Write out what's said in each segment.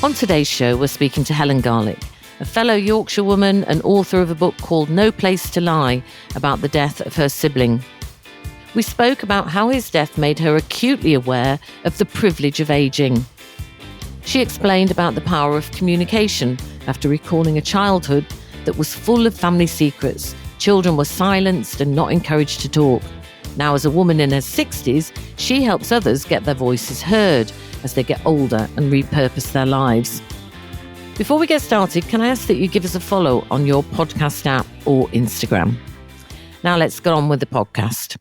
On today's show, we're speaking to Helen Garlick, a fellow Yorkshire woman and author of a book called No Place to Lie about the death of her sibling. We spoke about how his death made her acutely aware of the privilege of ageing. She explained about the power of communication after recalling a childhood that was full of family secrets. Children were silenced and not encouraged to talk. Now, as a woman in her 60s, she helps others get their voices heard as they get older and repurpose their lives. Before we get started, can I ask that you give us a follow on your podcast app or Instagram? Now let's get on with the podcast.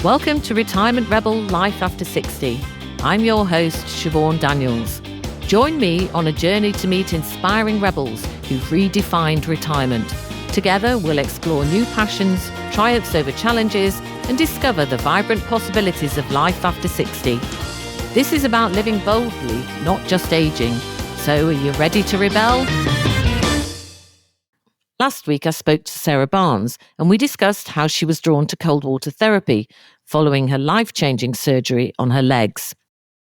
Welcome to Retirement Rebel Life After 60. I'm your host, Siobhan Daniels. Join me on a journey to meet inspiring rebels who've redefined retirement. Together, we'll explore new passions, triumphs over challenges, and discover the vibrant possibilities of life after 60. This is about living boldly, not just aging. So, are you ready to rebel? Last week, I spoke to Sarah Barnes, and we discussed how she was drawn to cold water therapy following her life-changing surgery on her legs.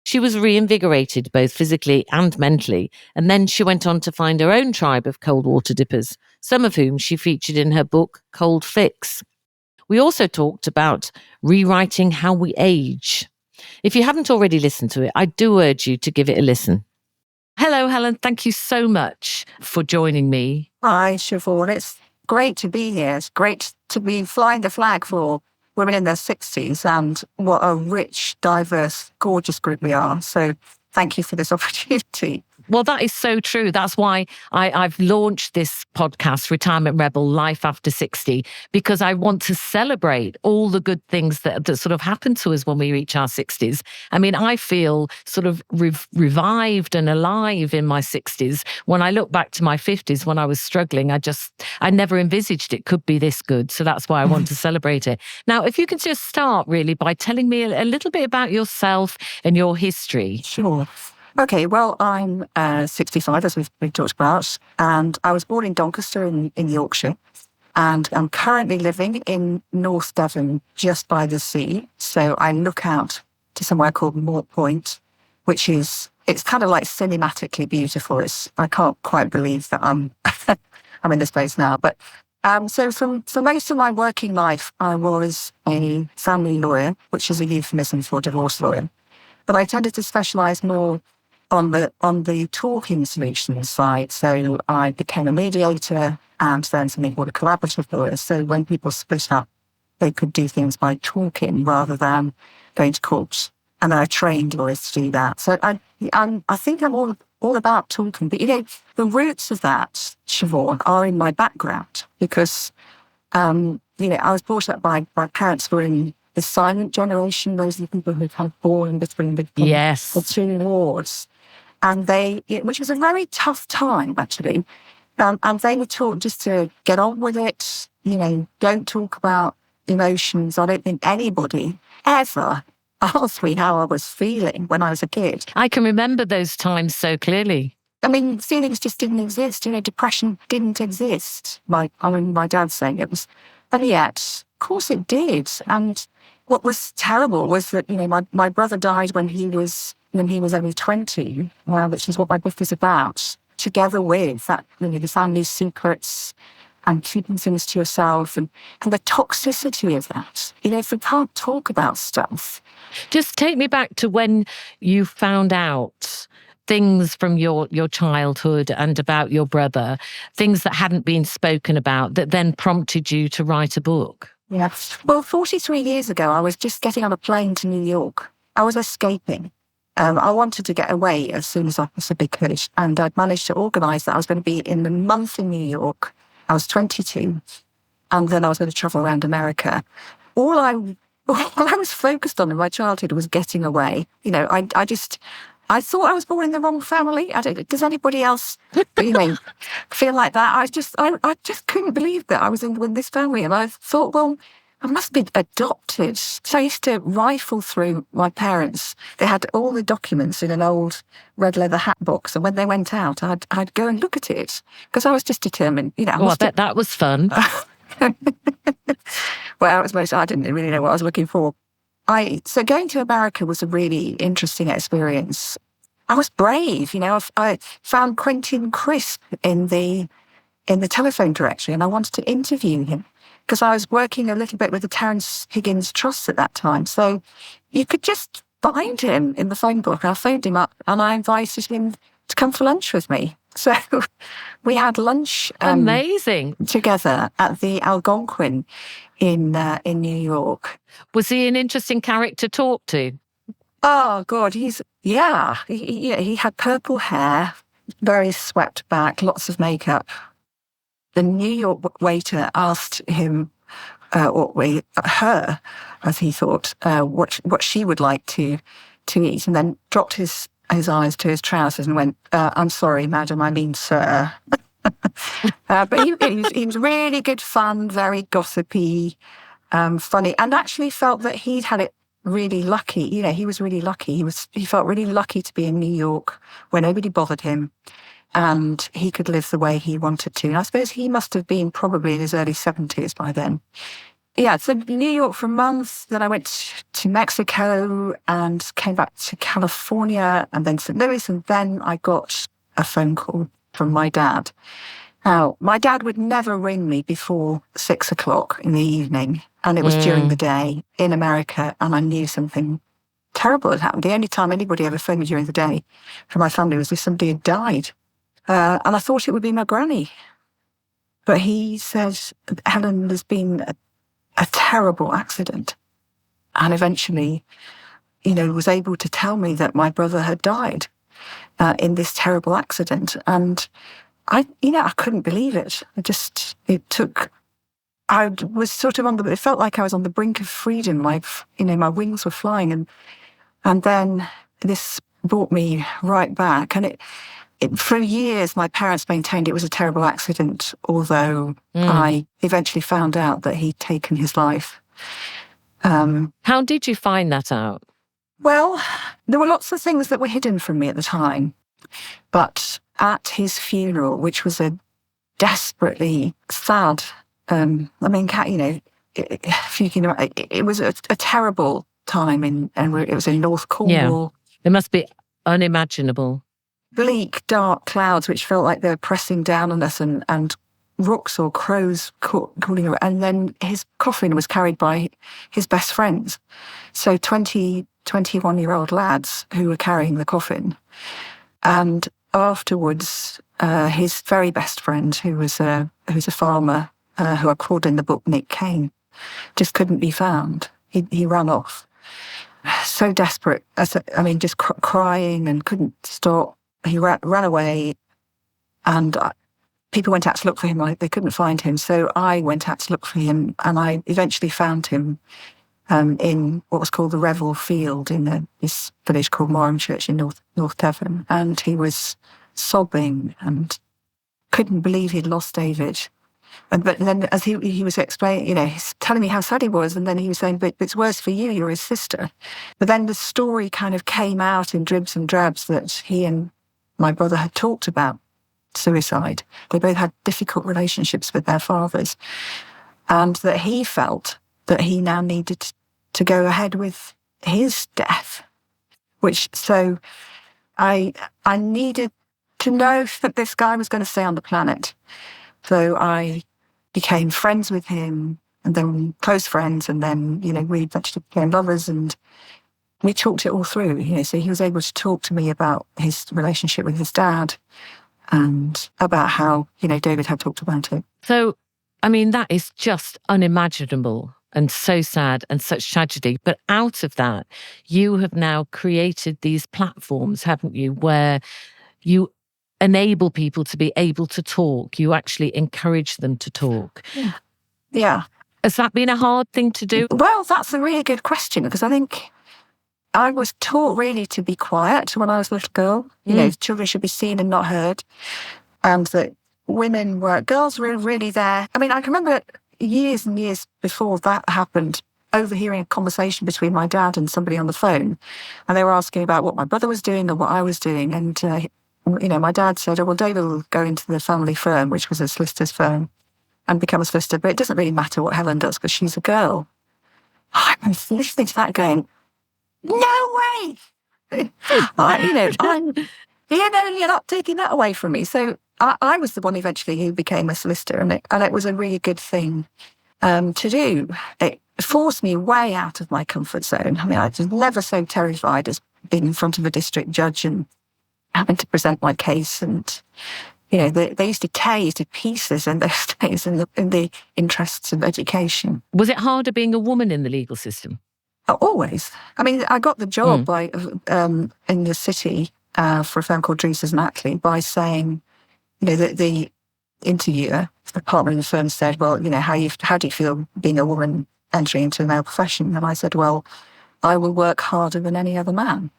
She was reinvigorated both physically and mentally, and then she went on to find her own tribe of cold water dippers, some of whom she featured in her book, Cold Fix. We also talked about rewriting how we age. If you haven't already listened to it, I do urge you to give it a listen. Hello, Helen. Thank you so much for joining me. Hi, Siobhan. It's great to be here. It's great to be flying the flag for women in their 60s, and what a rich, diverse, gorgeous group we are. So thank you for this opportunity. Well, that is so true. That's why I've launched this podcast, Retirement Rebel Life After 60, because I want to celebrate all the good things that sort of happen to us when we reach our 60s. I mean, I feel sort of revived and alive in my 60s. When I look back to my 50s, when I was struggling, I never envisaged it could be this good. So that's why I want to celebrate it. Now, if you can just start really by telling me a little bit about yourself and your history. Sure. Okay, well, I'm 65, as we've talked about, and I was born in Doncaster in Yorkshire, and I'm currently living in North Devon, just by the sea. So I look out to somewhere called Morphine, which is, it's kind of like cinematically beautiful. I can't quite believe that I'm in this place now. But so for most of my working life, I was a family lawyer, which is a euphemism for divorce lawyer. But I tended to specialise more on the talking solutions side. So I became a mediator and then something called a collaborative lawyer. So when people split up, they could do things by talking rather than going to court. And I trained lawyers to do that. So I think I'm all about talking. But, the roots of that, Siobhan, are in my background because, I was brought up by parents who were in the silent generation, those are the people who kind of born between the two wars. And which was a very tough time, actually. And they were taught just to get on with it, don't talk about emotions. I don't think anybody ever asked me how I was feeling when I was a kid. I can remember those times so clearly. I mean, feelings just didn't exist. Depression didn't exist. My dad's saying it was, and yet, of course it did. And what was terrible was that, my brother died when he was only 20, which is what my book is about, together with that, the family's secrets and keeping things to yourself and the toxicity of that. If we can't talk about stuff. Just take me back to when you found out things from your childhood and about your brother, things that hadn't been spoken about that then prompted you to write a book. Yeah. Well, 43 years ago, I was just getting on a plane to New York. I was escaping. I wanted to get away as soon as I possibly could. And I'd managed to organise that I was going to be in a month in New York. I was 22. And then I was going to travel around America. All I was focused on in my childhood was getting away. I thought I was born in the wrong family. Does anybody else, feel like that? I just couldn't believe that I was in with this family. And I thought, well, I must be adopted. So I used to rifle through my parents. They had all the documents in an old red leather hat box. And when they went out, I'd go and look at it because I was just determined. I bet that was fun. Well, I didn't really know what I was looking for. So going to America was a really interesting experience. I was brave. I found Quentin Crisp in the telephone directory, and I wanted to interview him because I was working a little bit with the Terence Higgins Trust at that time. So you could just find him in the phone book. I phoned him up and I invited him to come for lunch with me. So we had lunch amazing together at the Algonquin in New York. Was he an interesting character to talk to? Oh, God, he had purple hair, very swept back, lots of makeup. The New York waiter asked him, her, as he thought, what she would like to eat, and then dropped his eyes to his trousers and went, "I'm sorry, madam, I mean sir." But he was really good fun, very gossipy, funny, and actually felt that he'd had it really lucky. He was really lucky. He felt really lucky to be in New York where nobody bothered him and he could live the way he wanted to. And I suppose he must have been probably in his early 70s by then. Yeah, so New York for a month, then I went to Mexico and came back to California and then St. Louis, and then I got a phone call from my dad. Now, my dad would never ring me before 6 o'clock in the evening, and it was during the day in America, and I knew something terrible had happened. The only time anybody ever phoned me during the day from my family was if somebody had died. And I thought it would be my granny. But he said, "Helen, there's been a terrible accident." And eventually, was able to tell me that my brother had died in this terrible accident. And I couldn't believe it. I was sort of it felt like I was on the brink of freedom. My wings were flying. And then this brought me right back. And for years, my parents maintained it was a terrible accident, although I eventually found out that he'd taken his life. How did you find that out? Well, there were lots of things that were hidden from me at the time. But at his funeral, which was a desperately sad, it was a terrible time, and it was in North Cornwall. Yeah. It must be unimaginable. Bleak, dark clouds which felt like they were pressing down on us, and rooks or crows calling around. And then his coffin was carried by his best friends. So 21-year-old lads who were carrying the coffin. And afterwards, his very best friend, who was a farmer, who I called in the book Nick Kane, just couldn't be found. He ran off. So desperate, just crying and couldn't stop. He ran away, and people went out to look for him. They couldn't find him, so I went out to look for him, and I eventually found him in what was called the Revel Field in this village called Morphine Church in North Devon, and he was sobbing and couldn't believe he'd lost David. But then, as he was explaining, he's telling me how sad he was, and then he was saying, "But it's worse for you. You're his sister." But then the story kind of came out in dribs and drabs that he and my brother had talked about suicide. They both had difficult relationships with their fathers, and that he felt that he now needed to go ahead with his death. So I needed to know that this guy was going to stay on the planet. So I became friends with him, and then close friends, and then, we eventually became lovers, and we talked it all through, so he was able to talk to me about his relationship with his dad and about how, David had talked about it. So, that is just unimaginable and so sad and such tragedy. But out of that, you have now created these platforms, haven't you, where you enable people to be able to talk. You actually encourage them to talk. Yeah. Has that been a hard thing to do? Well, that's a really good question, because I think I was taught really to be quiet when I was a little girl. Children should be seen and not heard. And that girls were really there. I can remember years and years before that happened, overhearing a conversation between my dad and somebody on the phone. And they were asking about what my brother was doing and what I was doing. And, my dad said, "Oh, well, David will go into the family firm," which was a solicitor's firm, and become a solicitor. But it doesn't really matter what Helen does because she's a girl. I was listening to that going, no way! You're not taking that away from me. So I was the one eventually who became a solicitor, and it was a really good thing to do. It forced me way out of my comfort zone. I mean, I was never so terrified as being in front of a district judge and having to present my case. And, they used to tear you to pieces in those days in the interests of education. Was it harder being a woman in the legal system? Always. I mean, I got the job in the city for a firm called Dreesers and Ackley by saying, the interviewer, the partner in the firm said, well, how do you feel being a woman entering into a male profession? And I said, well, I will work harder than any other man.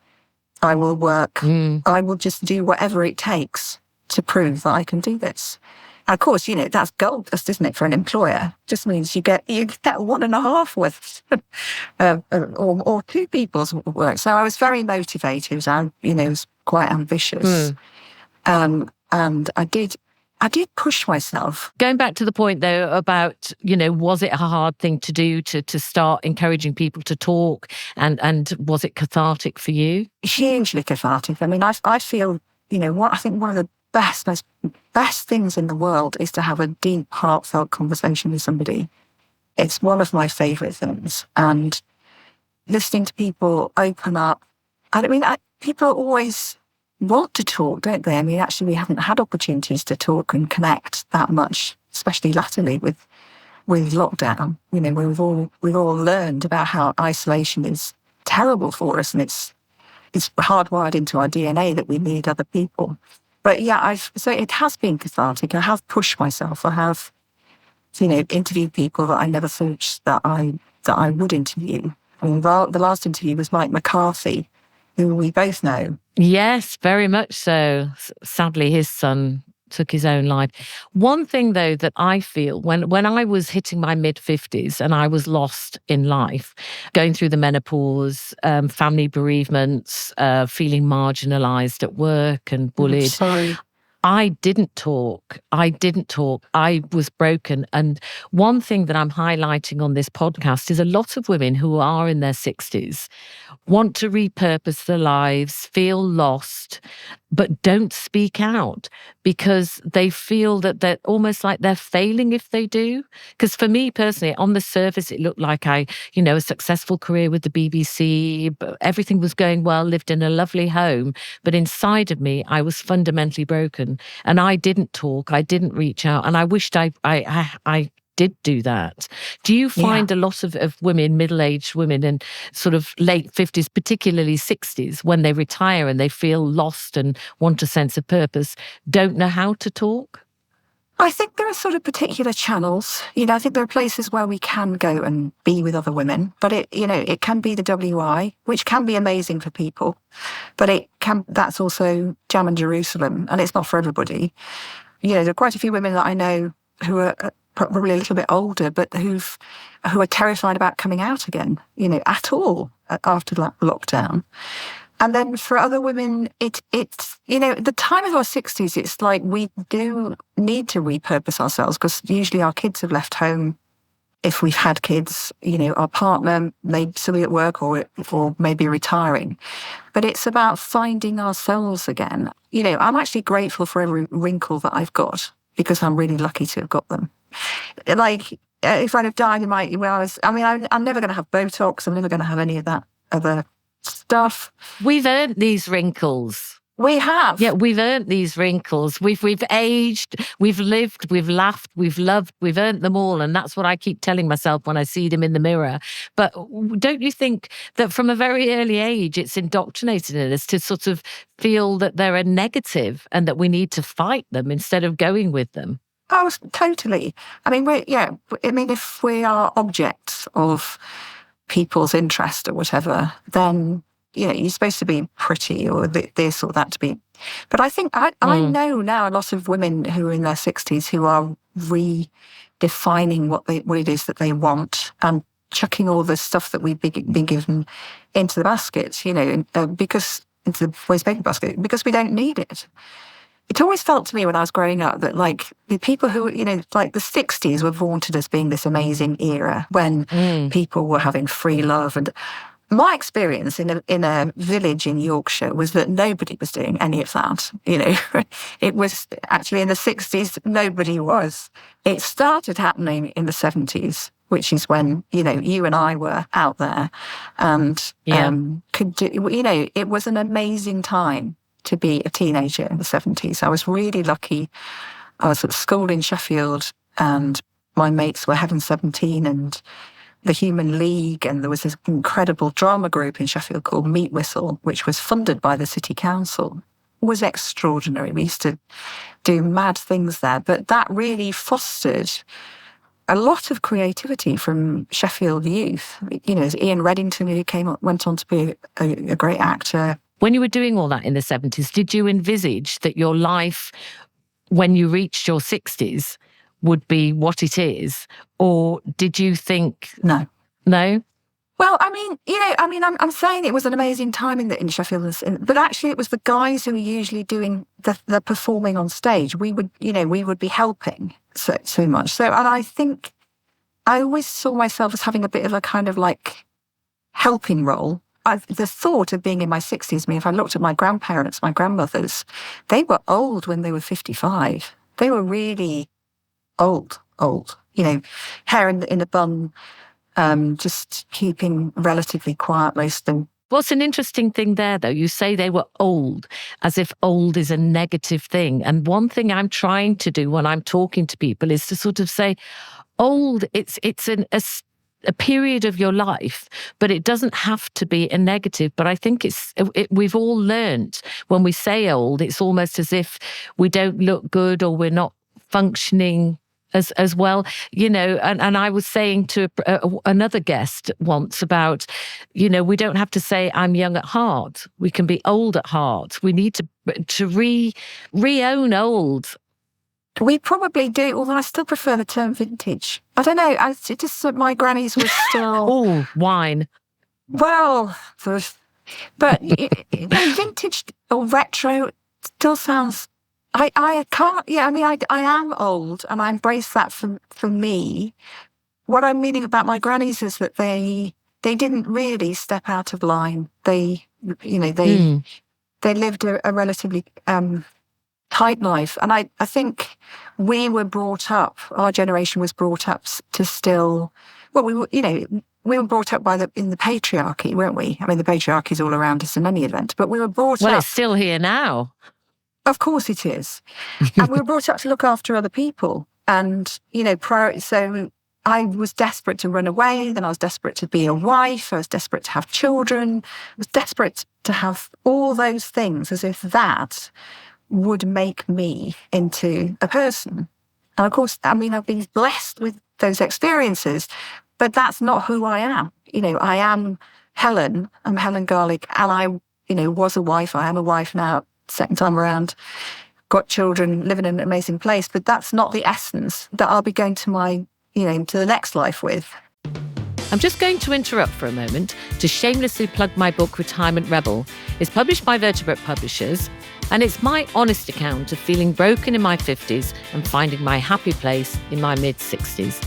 I will just do whatever it takes to prove that I can do this. And of course, that's gold dust, isn't it, for an employer? Just means you get 1.5 worth or 2 people's work. So I was very motivated. I was quite ambitious. And I did push myself. Going back to the point, though, about, was it a hard thing to do to start encouraging people to talk? And was it cathartic for you? Hugely cathartic. I mean, I feel, I think one of the best things in the world is to have a deep, heartfelt conversation with somebody. It's one of my favourite things. And listening to people open up. I mean, people always want to talk, don't they? I mean, actually, we haven't had opportunities to talk and connect that much, especially latterly with lockdown. Where we've all learned about how isolation is terrible for us, and it's hardwired into our DNA that we need other people. But yeah, so it has been cathartic. I have pushed myself. I have, interviewed people that I never thought that I would interview. I mean, the last interview was Mike McCarthy, who we both know. Yes, very much so. Sadly, his son took his own life. One thing, though, that I feel when I was hitting my mid-50s and I was lost in life, going through the menopause, family bereavements, feeling marginalised at work and bullied. Sorry. I didn't talk. I was broken. And one thing that I'm highlighting on this podcast is a lot of women who are in their 60s want to repurpose their lives, feel lost, but don't speak out because they feel that they're almost like they're failing if they do. Because for me personally, on the surface, it looked like a successful career with the BBC, but everything was going well, lived in a lovely home. But inside of me, I was fundamentally broken and I didn't talk. I didn't reach out. And I wished I did do that. Do you find a lot of women, middle-aged women and sort of late 50s, particularly 60s, when they retire and they feel lost and want a sense of purpose, don't know how to talk? I think there are sort of particular channels. I think there are places where we can go and be with other women, but it can be the WI, which can be amazing for people, but that's also Jam and Jerusalem, and it's not for everybody. There are quite a few women that I know who are probably a little bit older, but who are terrified about coming out again, at all after lockdown. And then for other women, it's the time of our 60s, it's like we do need to repurpose ourselves because usually our kids have left home. If we've had kids, our partner may still be at work or maybe retiring. But it's about finding ourselves again. I'm actually grateful for every wrinkle that I've got because I'm really lucky to have got them. Like, if I'd have died I'm never going to have Botox. I'm never going to have any of that other stuff. We've earned these wrinkles. We have. Yeah, we've earned these wrinkles. We've aged, we've lived, we've laughed, we've loved, we've earned them all. And that's what I keep telling myself when I see them in the mirror. But don't you think that from a very early age, it's indoctrinated in us to sort of feel that they're a negative and that we need to fight them instead of going with them? Oh, totally. I mean, if we are objects of people's interest or whatever, then, you're supposed to be pretty or this or that to be. But I think I know now a lot of women who are in their 60s who are redefining what it is that they want and chucking all the stuff that we've been given into the basket, because into the wastepaper basket, because we don't need it. It always felt to me when I was growing up that, like, the people who, like the 60s were vaunted as being this amazing era when people were having free love. And my experience in a village in Yorkshire was that nobody was doing any of that. It was actually in the 60s, nobody was. It started happening in the 70s, which is when, you and I were out there and could do, it was an amazing time to be a teenager in the 70s. I was really lucky. I was at school in Sheffield and my mates were Heaven 17 and the Human League, and there was this incredible drama group in Sheffield called Meat Whistle, which was funded by the city council. It was extraordinary. We used to do mad things there, but that really fostered a lot of creativity from Sheffield youth. As Ian Reddington, who went on to be a great actor. When you were doing all that in the 70s, did you envisage that your life, when you reached your 60s, would be what it is? Or did you think... No. No? Well, I'm saying it was an amazing time in Sheffield, but actually it was the guys who were usually doing the performing on stage. We would be helping so much. So, and I think I always saw myself as having a bit of a kind of like helping role. The thought of being in my 60s, if I looked at my grandparents, my grandmothers, they were old when they were 55. They were really old, hair in a bun, just keeping relatively quiet most of them. What's an interesting thing there, though? You say they were old, as if old is a negative thing. And one thing I'm trying to do when I'm talking to people is to sort of say, old, it's a period of your life, but it doesn't have to be a negative. But I think we've all learnt when we say old, it's almost as if we don't look good or we're not functioning as well, and I was saying to another guest once about, we don't have to say I'm young at heart. We can be old at heart. We need to re-own old. We probably do, although I still prefer the term vintage. I don't know, it just my grannies were still... Oh, wine. Well, but vintage or retro still sounds... I can't, I am old and I embrace that for me. What I'm meaning about my grannies is that they didn't really step out of line. They lived a relatively tight life. And I think we were brought up, our generation was brought up to still, we were brought up in the patriarchy, weren't we? The patriarchy is all around us in any event, but we were brought up... Well, it's still here now. Of course it is. And we were brought up to look after other people. And, so I was desperate to run away. Then I was desperate to be a wife. I was desperate to have children. I was desperate to have all those things as if that would make me into a person. And of course, I've been blessed with those experiences, but that's not who I am. I am Helen. I'm Helen Garlick. And I, was a wife. I am a wife now. Second time around, got children, live in an amazing place, but that's not the essence that I'll be going to to the next life with. I'm just going to interrupt for a moment to shamelessly plug my book, Retirement Rebel. It's published by Vertebrate Publishers, and it's my honest account of feeling broken in my 50s and finding my happy place in my mid-60s.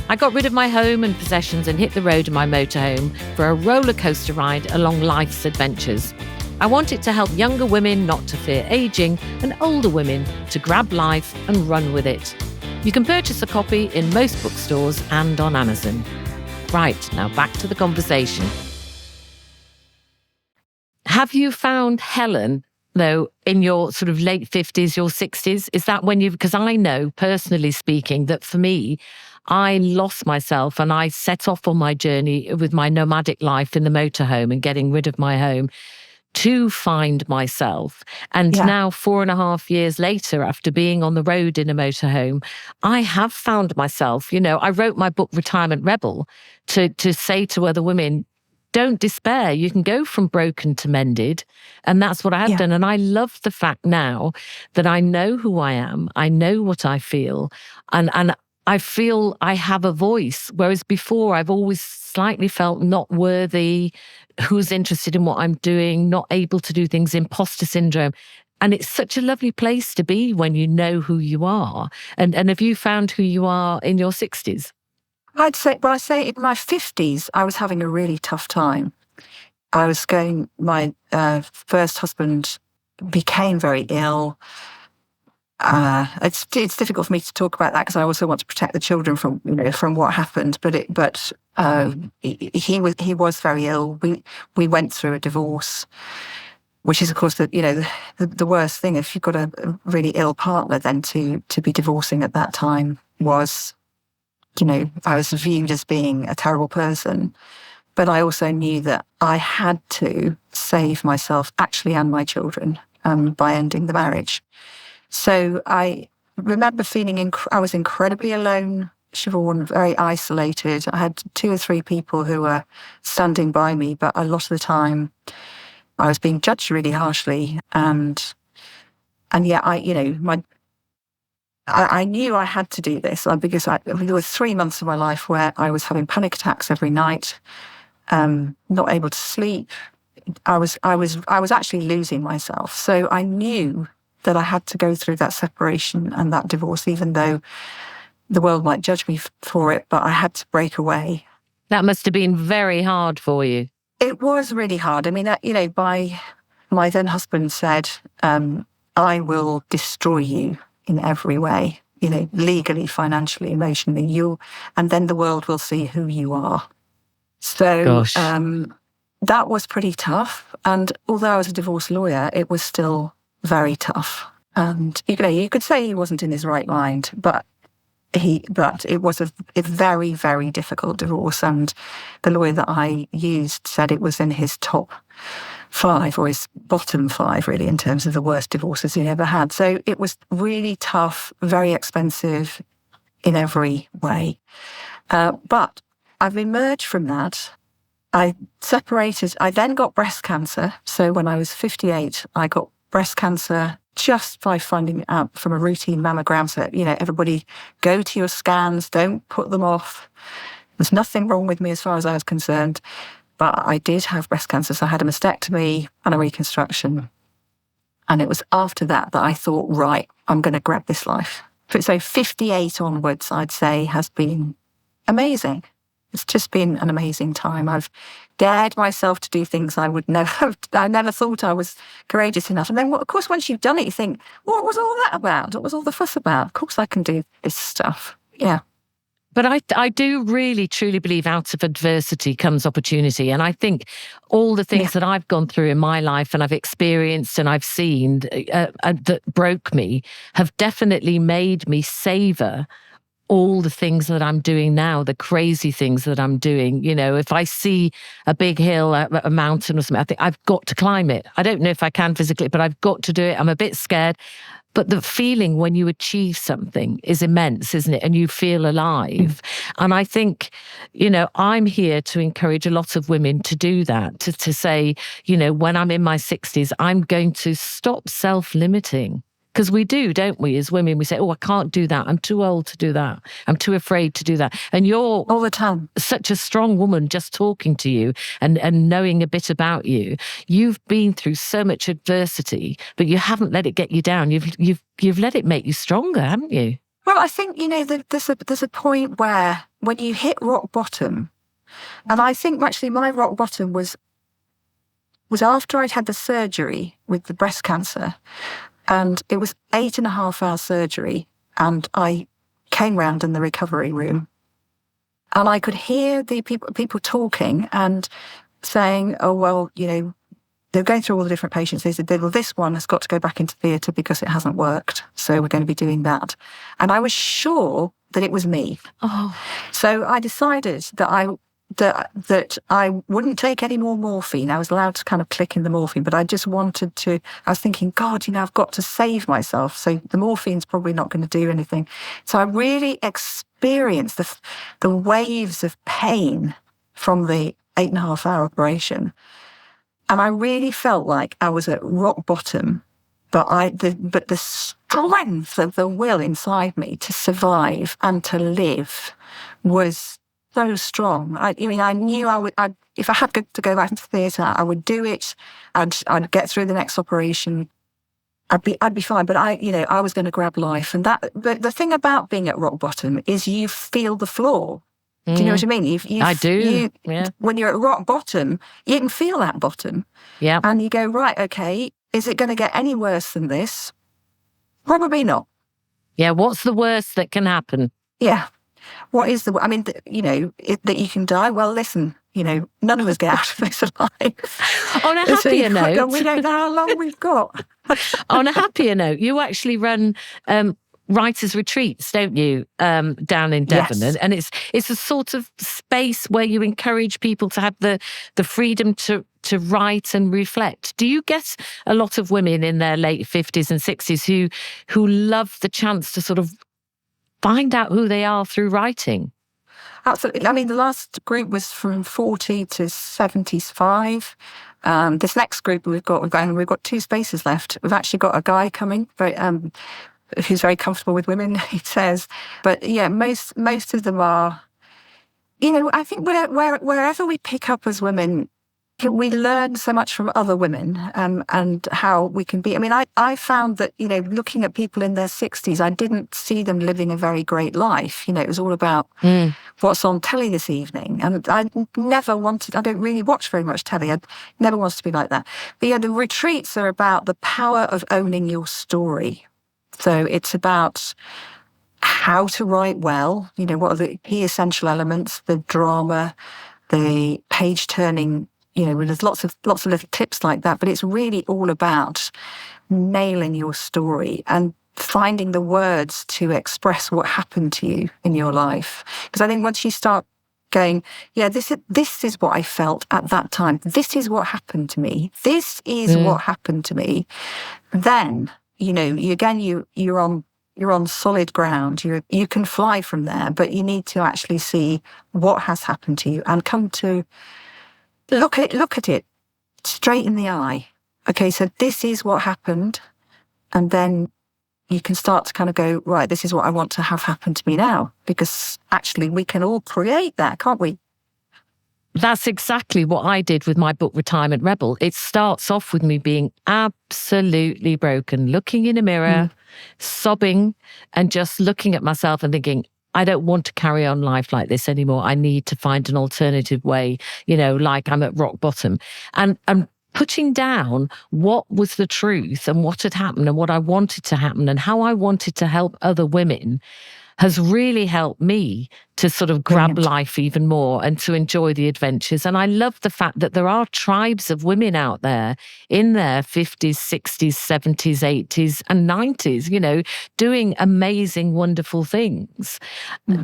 I got rid of my home and possessions and hit the road in my motorhome for a roller coaster ride along life's adventures. I want it to help younger women not to fear aging and older women to grab life and run with it. You can purchase a copy in most bookstores and on Amazon. Right, now back to the conversation. Have you found Helen, though, in your sort of late 50s, your 60s? Is that when because I know, personally speaking, that for me, I lost myself and I set off on my journey with my nomadic life in the motorhome and getting rid of my home to find myself. And now 4.5 years later, after being on the road in a motorhome, I have found myself. I wrote my book, Retirement Rebel, to say to other women, don't despair. You can go from broken to mended. And that's what I have done. And I love the fact now that I know who I am. I know what I feel. And I feel I have a voice, whereas before I've always slightly felt not worthy, who's interested in what I'm doing, not able to do things, imposter syndrome. And it's such a lovely place to be when you know who you are. And have you found who you are in your 60s? I'd say in my 50s, I was having a really tough time. My first husband became very ill. It's difficult for me to talk about that because I also want to protect the children from what happened. But he was very ill. We went through a divorce, which is of course the worst thing if you've got a really ill partner. Then to be divorcing at that time was, I was viewed as being a terrible person. But I also knew that I had to save myself, actually, and my children, by ending the marriage. So I remember feeling I was incredibly alone, Siobhan, very isolated. I had 2 or 3 people who were standing by me, but a lot of the time I was being judged really harshly. And yet I knew I had to do this because there were 3 months of my life where I was having panic attacks every night. Not able to sleep. I was actually losing myself. So I knew that I had to go through that separation and that divorce, even though the world might judge me for it, but I had to break away. That must have been very hard for you. It was really hard. I mean, my then husband said, I will destroy you in every way, legally, financially, emotionally, and then the world will see who you are. So that was pretty tough. And although I was a divorce lawyer, it was still very tough. And, you could say he wasn't in his right mind, but it was a very, very difficult divorce. And the lawyer that I used said it was in his top 5 or his bottom 5, really, in terms of the worst divorces he ever had. So it was really tough, very expensive in every way. But I've emerged from that. I separated. I then got breast cancer. So when I was 58, I got breast cancer just by finding out from a routine mammogram. So, everybody go to your scans, don't put them off. There's nothing wrong with me as far as I was concerned. But I did have breast cancer. So I had a mastectomy and a reconstruction. And it was after that I thought, right, I'm going to grab this life. So 58 onwards, I'd say, has been amazing. It's just been an amazing time. I've dared myself to do things I never thought I was courageous enough. And then, of course, once you've done it, you think, what was all that about? What was all the fuss about? Of course I can do this stuff. Yeah. But I do really, truly believe out of adversity comes opportunity. And I think all the things that I've gone through in my life and I've experienced and I've seen that broke me have definitely made me savour all the things that I'm doing now, the crazy things that I'm doing. If I see a big hill, a mountain or something, I think I've got to climb it. I don't know if I can physically, but I've got to do it. I'm a bit scared. But the feeling when you achieve something is immense, isn't it? And you feel alive. And I think, I'm here to encourage a lot of women to do that, to say, when I'm in my 60s, I'm going to stop self-limiting. Because we do, don't we, as women? We say, I can't do that. I'm too old to do that. I'm too afraid to do that. And you're all the time such a strong woman just talking to you and knowing a bit about you. You've been through so much adversity, but you haven't let it get you down. You've let it make you stronger, haven't you? Well, I think, there's a point where when you hit rock bottom, and I think actually my rock bottom was after I'd had the surgery with the breast cancer. And it was 8.5-hour surgery. And I came round in the recovery room and I could hear the people talking and saying, they're going through all the different patients. They said, well, this one has got to go back into theatre because it hasn't worked. So we're going to be doing that. And I was sure that it was me. Oh. So I decided that I wouldn't take any more morphine. I was allowed to kind of click in the morphine, but I just wanted to, I was thinking, God, I've got to save myself. So the morphine's probably not going to do anything. So I really experienced the waves of pain from the 8.5-hour operation. And I really felt like I was at rock bottom, but the strength of the will inside me to survive and to live was so strong. I knew I would. If I had to go back into theatre, I would do it. I'd get through the next operation. I'd be fine. But I was going to grab life. And but the thing about being at rock bottom is you feel the floor. Do you know what I mean? I do. Yeah. When you're at rock bottom, you can feel that bottom. Yeah. And you go, right, okay, is it going to get any worse than this? Probably not. Yeah. What's the worst that can happen? Yeah. What is that you can die? Well, listen, none of us get out of this alive. On a happier note. We don't know how long we've got. On a happier note, you actually run writers' retreats, don't you, down in Devon? Yes. And it's a sort of space where you encourage people to have the freedom to write and reflect. Do you get a lot of women in their late 50s and 60s who love the chance to sort of find out who they are through writing? Absolutely. I mean, the last group was from 40 to 75. This next group we've got 2 spaces left. We've actually got a guy coming, who's very comfortable with women, he says. But yeah, most of them are, I think wherever we pick up as women, we learn so much from other women and how we can be. I mean, I found that, looking at people in their 60s, I didn't see them living a very great life. It was all about what's on telly this evening. And I don't really watch very much telly. I never wanted to be like that. But yeah, the retreats are about the power of owning your story. So it's about how to write well, what are the key essential elements, the drama, the page turning. There's lots of little tips like that, but it's really all about nailing your story and finding the words to express what happened to you in your life. Because I think once you start going, yeah, this is what I felt at that time. This is what happened to me. This is what happened to me. Then, you're on solid ground. You can fly from there, but you need to actually see what has happened to you and come to look at it straight in the eye. Okay, so this is what happened. And then you can start to kind of go, right, this is what I want to have happen to me now. Because actually we can all create that, can't we? That's exactly what I did with my book, Retirement Rebel. It starts off with me being absolutely broken, looking in a mirror, sobbing, and just looking at myself and thinking, I don't want to carry on life like this anymore. I need to find an alternative way, like I'm at rock bottom. And putting down what was the truth and what had happened and what I wanted to happen and how I wanted to help other women has really helped me to sort of grab life even more and to enjoy the adventures. And I love the fact that there are tribes of women out there in their 50s, 60s, 70s, 80s and 90s, doing amazing, wonderful things.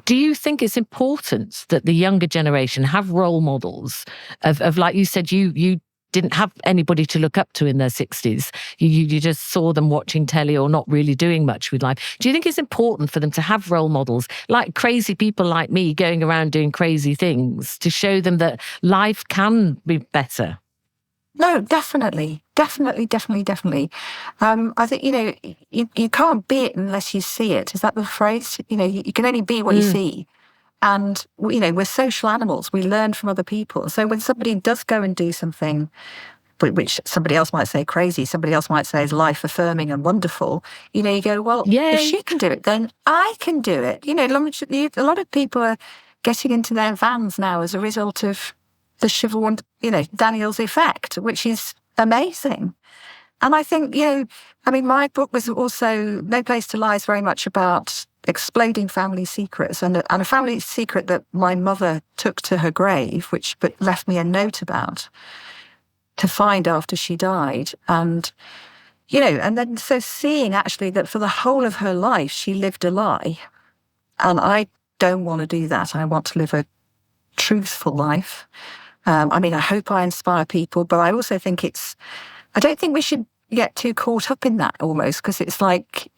Do you think it's important that the younger generation have role models of like you said, you didn't have anybody to look up to in their 60s. You just saw them watching telly or not really doing much with life. Do you think it's important for them to have role models, like crazy people like me going around doing crazy things, to show them that life can be better? No, definitely. I think, you can't be it unless you see it. Is that the phrase? You can only be what you see. And, we're social animals. We learn from other people. So when somebody does go and do something, which somebody else might say crazy, somebody else might say is life-affirming and wonderful, you go, well, if she can do it, then I can do it. A lot of people are getting into their vans now as a result of the Siobhan, Daniels effect, which is amazing. And I think, my book was also, No Place to Lie, is very much about exploding family secrets and a family secret that my mother took to her grave, but left me a note about to find after she died. And, and then so seeing actually that for the whole of her life, she lived a lie. And I don't want to do that. I want to live a truthful life. I hope I inspire people, but I also think I don't think we should get too caught up in that almost, because it's like,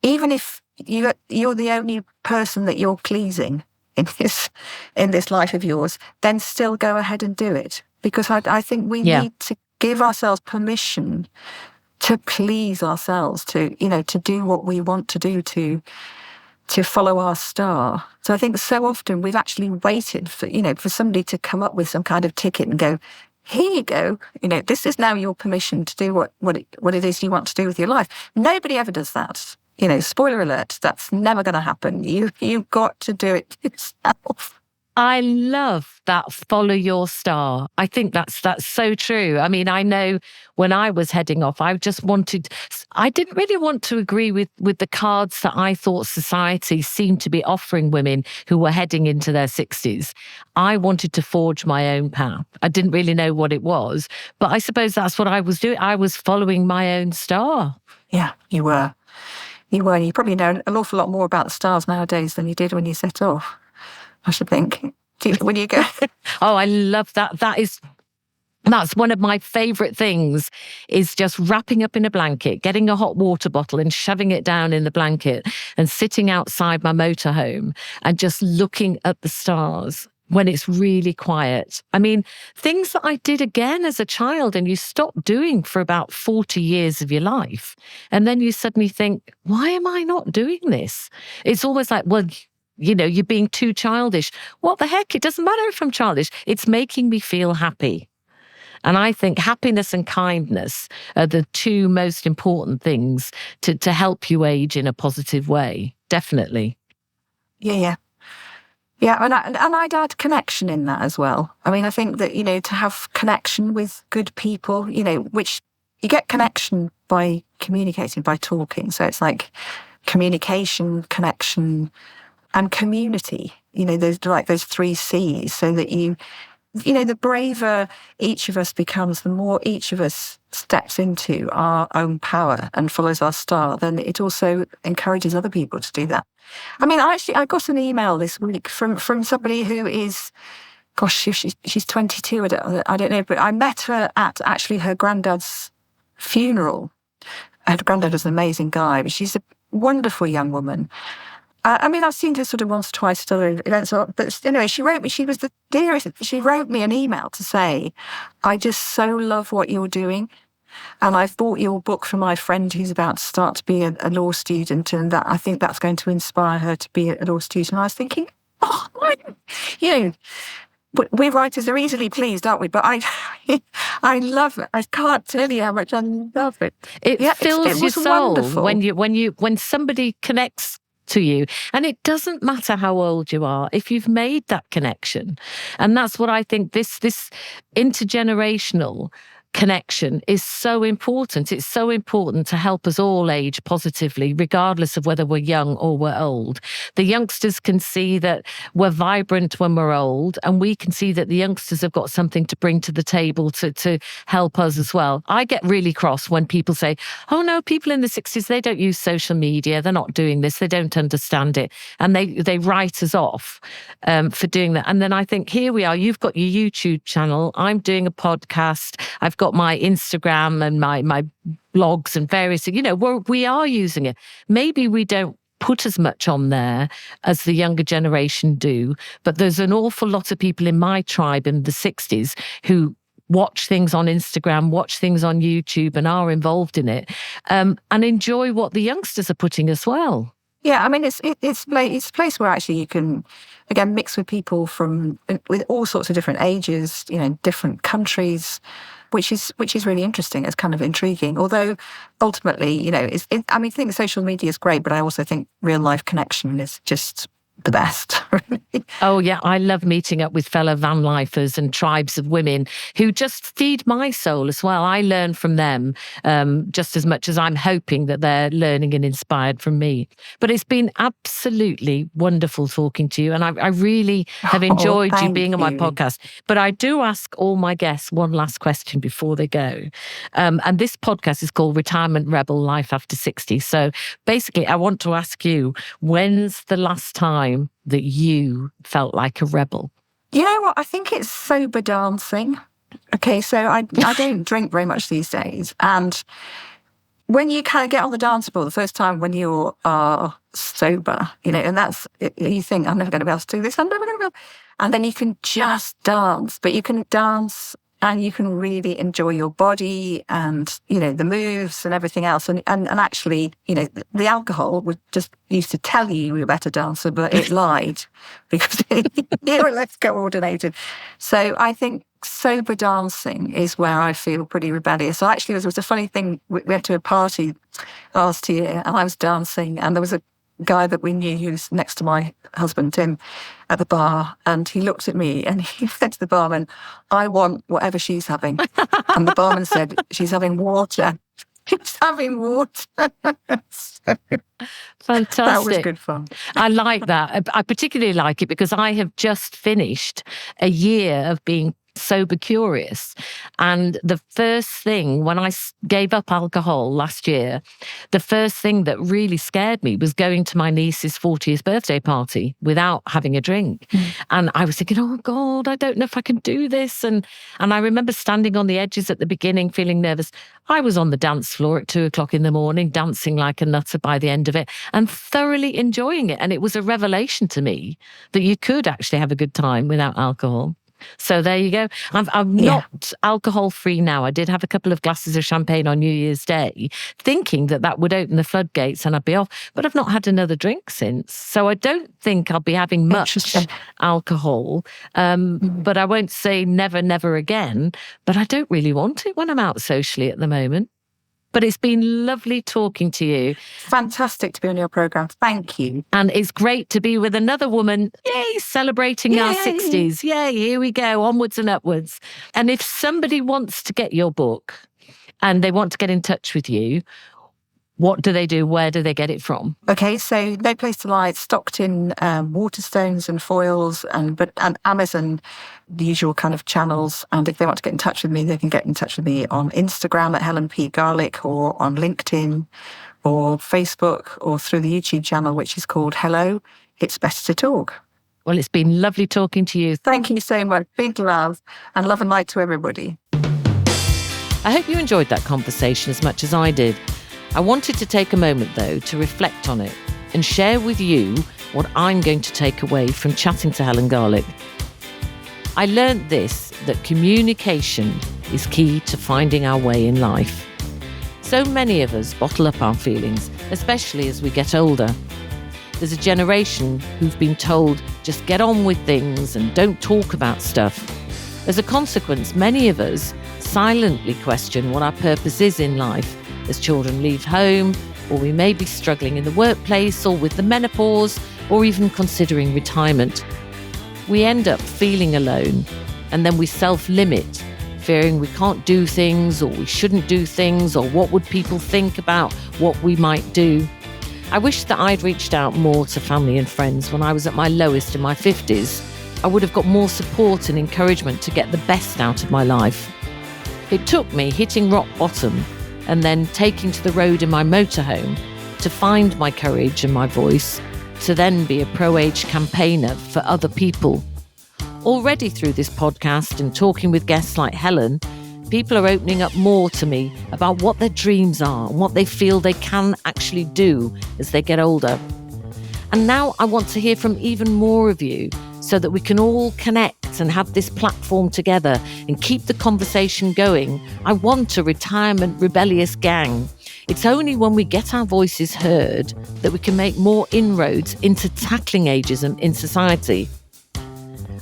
even if you're the only person that you're pleasing in this life of yours, then still go ahead and do it. Because I think we need to give ourselves permission to please ourselves, to do what we want to do, to follow our star. So I think so often we've actually waited for somebody to come up with some kind of ticket and go, here you go, this is now your permission to do what it is you want to do with your life. Nobody ever does that. Spoiler alert, that's never going to happen. You've got to do it yourself. I love that follow your star. I think that's so true. I mean, I know when I was heading off, I didn't really want to agree with the cards that I thought society seemed to be offering women who were heading into their 60s. I wanted to forge my own path. I didn't really know what it was, but I suppose that's what I was doing. I was following my own star. Yeah, you were. You were. You probably know an awful lot more about the stars nowadays than you did when you set off, I should think. When you go. Oh, I love that. That's one of my favourite things, is just wrapping up in a blanket, getting a hot water bottle and shoving it down in the blanket and sitting outside my motorhome and just looking at the stars when it's really quiet. I mean, things that I did again as a child and you stop doing for about 40 years of your life. And then you suddenly think, why am I not doing this? It's almost like, well, you know, you're being too childish. What the heck? It doesn't matter if I'm childish. It's making me feel happy. And I think happiness and kindness are the two most important things to help you age in a positive way. Definitely. Yeah. Yeah, and I'd add connection in that as well. I mean, I think that, you know, to have connection with good people, you know, which you get connection by communicating, by talking. So it's like communication, connection, and community. You know, those 3 C's, so that you know, the braver each of us becomes, the more each of us steps into our own power and follows our star, then it also encourages other people to do that. I mean, I got an email this week from somebody who is, gosh, she's 22, I don't know, but I met her at actually her granddad's funeral. Her granddad was an amazing guy, but she's a wonderful young woman. I mean, I've seen her sort of once or twice at other events, but anyway, she wrote me, she was the dearest. She wrote me an email to say, I just so love what you're doing. And I've bought your book for my friend who's about to start to be a law student, and that I think that's going to inspire her to be a law student. And I was thinking, you know, we writers are easily pleased, aren't we? But I love it. I can't tell you how much I love it. It fills your soul wonderful. when somebody connects to you. And it doesn't matter how old you are, if you've made that connection. And that's what I think this intergenerational connection is so important. It's so important to help us all age positively, regardless of whether we're young or we're old. The youngsters can see that we're vibrant when we're old, and we can see that the youngsters have got something to bring to the table to help us as well. I get really cross when people say, oh no, people in the 60s, they don't use social media, they're not doing this, they don't understand it. And they write us off for doing that. And then I think, here we are, you've got your YouTube channel, I'm doing a podcast, I've got my Instagram and my blogs and various, you know, we are using it. Maybe we don't put as much on there as the younger generation do, but there's an awful lot of people in my tribe in the 60s who watch things on Instagram, watch things on YouTube and are involved in it, and enjoy what the youngsters are putting as well. Yeah, I mean, it's a place where actually you can, again, mix with people with all sorts of different ages, you know, different countries, which is really interesting. It's kind of intriguing. Although ultimately, you know, I think social media is great, but I also think real life connection is just the best. Oh yeah, I love meeting up with fellow van lifers and tribes of women who just feed my soul as well. I learn from them just as much as I'm hoping that they're learning and inspired from me. But it's been absolutely wonderful talking to you, and I really have enjoyed you being on my podcast. But I do ask all my guests one last question before they go. And this podcast is called Retirement Rebel Life After 60. So basically, I want to ask you, when's the last time that you felt like a rebel? You know what? I think it's sober dancing. Okay, so I don't drink very much these days. And when you kind of get on the dance floor the first time when you are sober, you know, and you think, I'm never going to be able to do this, I'm never going to be able. And then you can just dance, but you can dance and you can really enjoy your body and, you know, the moves and everything else. And actually, you know, the alcohol would just used to tell you were a better dancer, but it lied because you were less coordinated. So I think sober dancing is where I feel pretty rebellious. So actually, there was a funny thing. We went to a party last year and I was dancing and there was a guy that we knew who's next to my husband, Tim, at the bar. And he looked at me and he said to the barman, "I want whatever she's having." And the barman said, "She's having water." She's having water. Fantastic. That was good fun. I like that. I particularly like it because I have just finished a year of being sober curious. And the first thing, when I gave up alcohol last year, the first thing that really scared me was going to my niece's 40th birthday party without having a drink. And I was thinking, oh God, I don't know if I can do this. And I remember standing on the edges at the beginning, feeling nervous. I was on the dance floor at 2:00 in the morning, dancing like a nutter by the end of it and thoroughly enjoying it. And it was a revelation to me that you could actually have a good time without alcohol. So there you go. I'm not alcohol free now. I did have a couple of glasses of champagne on New Year's Day, thinking that would open the floodgates and I'd be off. But I've not had another drink since. So I don't think I'll be having much alcohol. But I won't say never, never again. But I don't really want it when I'm out socially at the moment. But it's been lovely talking to you. Fantastic to be on your programme. Thank you. And it's great to be with another woman, celebrating our 60s. Yay, here we go, onwards and upwards. And if somebody wants to get your book and they want to get in touch with you, what do they do? Where do they get it from? Okay, so No Place to Lie. It's stocked in Waterstones and foils and Amazon, the usual kind of channels. And if they want to get in touch with me, they can get in touch with me on Instagram at Helen P. Garlick or on LinkedIn or Facebook or through the YouTube channel, which is called Hello, It's Better to Talk. Well, it's been lovely talking to you. Thank you so much. Big love and love and light to everybody. I hope you enjoyed that conversation as much as I did. I wanted to take a moment, though, to reflect on it and share with you what I'm going to take away from chatting to Helen Garlick. I learned this, that communication is key to finding our way in life. So many of us bottle up our feelings, especially as we get older. There's a generation who've been told, just get on with things and don't talk about stuff. As a consequence, many of us silently question what our purpose is in life as children leave home, or we may be struggling in the workplace or with the menopause, or even considering retirement. We end up feeling alone, and then we self-limit, fearing we can't do things, or we shouldn't do things, or what would people think about what we might do. I wish that I'd reached out more to family and friends when I was at my lowest in my 50s. I would have got more support and encouragement to get the best out of my life. It took me hitting rock bottom and then taking to the road in my motorhome to find my courage and my voice, to then be a pro-age campaigner for other people. Already through this podcast and talking with guests like Helen, people are opening up more to me about what their dreams are and what they feel they can actually do as they get older. And now I want to hear from even more of you so that we can all connect and have this platform together and keep the conversation going. I want a retirement rebellious gang. It's only when we get our voices heard that we can make more inroads into tackling ageism in society.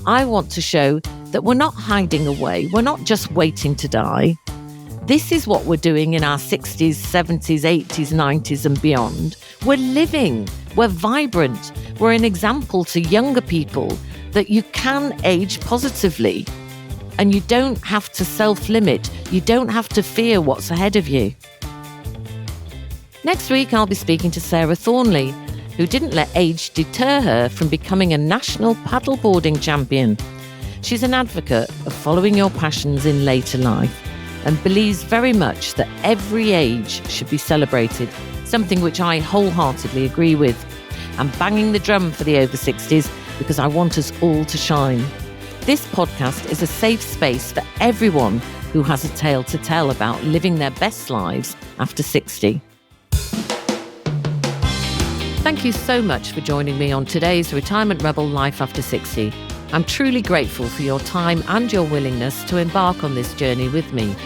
I want to show that we're not hiding away. We're not just waiting to die. This is what we're doing in our 60s, 70s, 80s, 90s and beyond. We're living. We're vibrant. We're an example to younger people that you can age positively and you don't have to self-limit. You don't have to fear what's ahead of you. Next week, I'll be speaking to Sarah Thornley, who didn't let age deter her from becoming a national paddleboarding champion. She's an advocate of following your passions in later life and believes very much that every age should be celebrated, something which I wholeheartedly agree with. I'm banging the drum for the over 60s because I want us all to shine. This podcast is a safe space for everyone who has a tale to tell about living their best lives after 60. Thank you so much for joining me on today's Retirement Rebel Life After 60. I'm truly grateful for your time and your willingness to embark on this journey with me.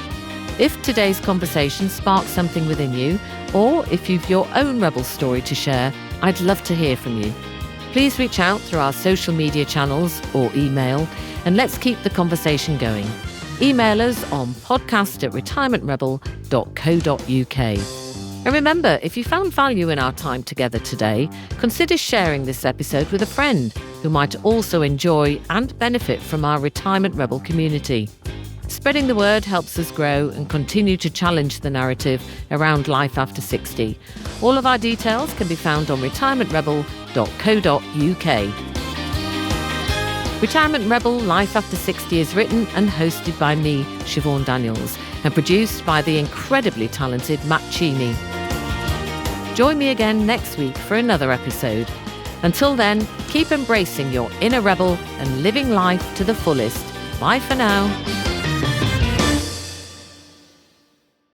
If today's conversation sparks something within you, or if you've your own rebel story to share, I'd love to hear from you. Please reach out through our social media channels or email, and let's keep the conversation going. Email us on podcast@retirementrebel.co.uk. And remember, if you found value in our time together today, consider sharing this episode with a friend who might also enjoy and benefit from our Retirement Rebel community. Spreading the word helps us grow and continue to challenge the narrative around life after 60. All of our details can be found on retirementrebel.co.uk. Retirement Rebel Life After 60 is written and hosted by me, Siobhan Daniels, and produced by the incredibly talented Matt Cheney. Join me again next week for another episode. Until then, keep embracing your inner rebel and living life to the fullest. Bye for now.